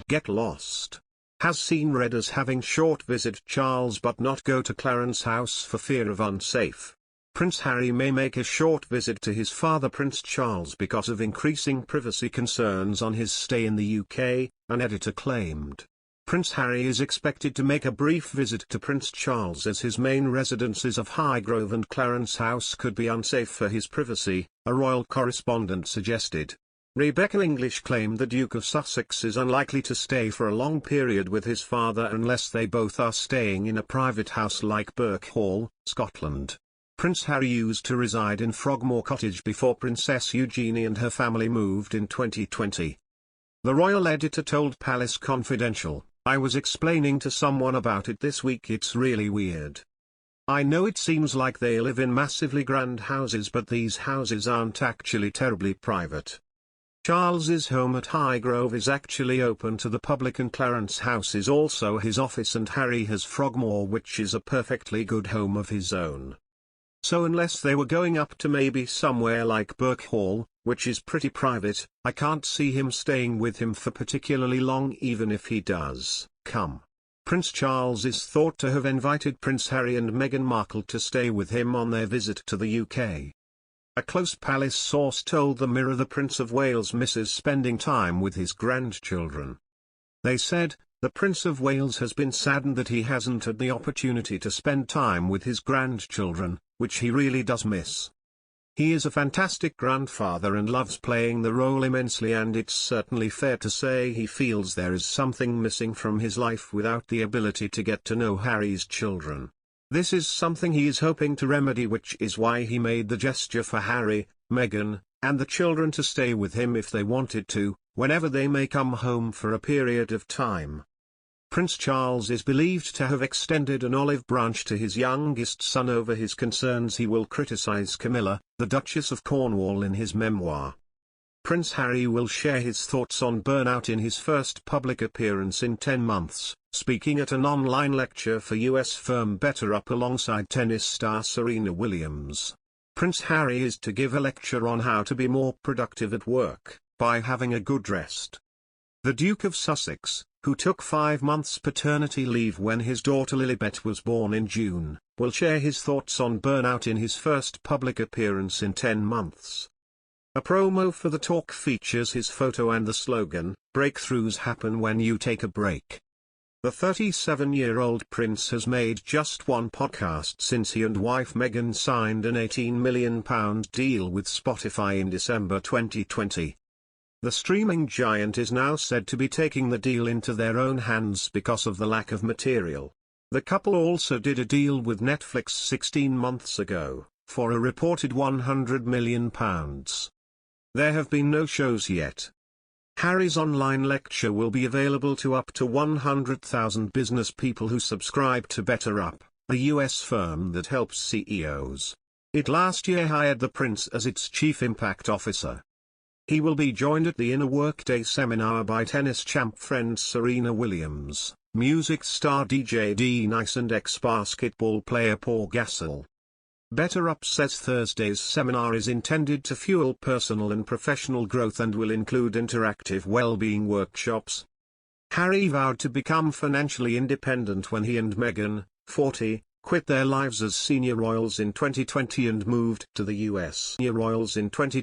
get lost. Has seen readers having short visit Charles but not go to Clarence House for fear of UNSAFE. Prince Harry may make a short visit to his father Prince Charles because of increasing privacy concerns on his stay in the UK, an editor claimed. Prince Harry is expected to make a brief visit to Prince Charles as his main residences of Highgrove and Clarence House could be unsafe for his privacy, a royal correspondent suggested. Rebecca English claimed the Duke of Sussex is unlikely to stay for a long period with his father unless they both are staying in a private house like Birkhall, Scotland. Prince Harry used to reside in Frogmore Cottage before Princess Eugenie and her family moved in 2020. The royal editor told Palace Confidential, "I was explaining to someone about it this week. It's really weird. I know it seems like they live in massively grand houses, but these houses aren't actually terribly private. Charles's home at Highgrove is actually open to the public and Clarence House is also his office, and Harry has Frogmore, which is a perfectly good home of his own. So unless they were going up to maybe somewhere like Birkhall, which is pretty private, I can't see him staying with him for particularly long, even if he does come." Prince Charles is thought to have invited Prince Harry and Meghan Markle to stay with him on their visit to the UK. A close palace source told the Mirror the Prince of Wales misses spending time with his grandchildren. They said, "The Prince of Wales has been saddened that he hasn't had the opportunity to spend time with his grandchildren, which he really does miss. He is a fantastic grandfather and loves playing the role immensely, and it's certainly fair to say he feels there is something missing from his life without the ability to get to know Harry's children. This is something he is hoping to remedy, which is why he made the gesture for Harry, Meghan, and the children to stay with him if they wanted to, whenever they may come home for a period of time." Prince Charles is believed to have extended an olive branch to his youngest son over his concerns he will criticize Camilla, the Duchess of Cornwall, in his memoir. Prince Harry will share his thoughts on burnout in his first public appearance in 10 months, speaking at an online lecture for US firm Better Up alongside tennis star Serena Williams. Prince Harry is to give a lecture on how to be more productive at work, by having a good rest. The Duke of Sussex, who took 5 months paternity leave when his daughter Lilibet was born in June, will share his thoughts on burnout in his first public appearance in 10 months. A promo for the talk features his photo and the slogan, "Breakthroughs happen when you take a break." The 37-year-old prince has made just one podcast since he and wife Meghan signed an £18 million deal with Spotify in December 2020. The streaming giant is now said to be taking the deal into their own hands because of the lack of material. The couple also did a deal with Netflix 16 months ago, for a reported £100 million. There have been no shows yet. Harry's online lecture will be available to up to 100,000 business people who subscribe to Better Up, a US firm that helps CEOs. It last year hired the prince as its chief impact officer. He will be joined at the Inner Workday seminar by tennis champ friend Serena Williams, music star DJ D Nice, and ex-basketball player Paul Gasol. Better Up says Thursday's seminar is intended to fuel personal and professional growth and will include interactive well-being workshops. Harry vowed to become financially independent when he and Meghan, 40, quit their lives as senior royals in 2020 and moved to the US. Senior royals in 2020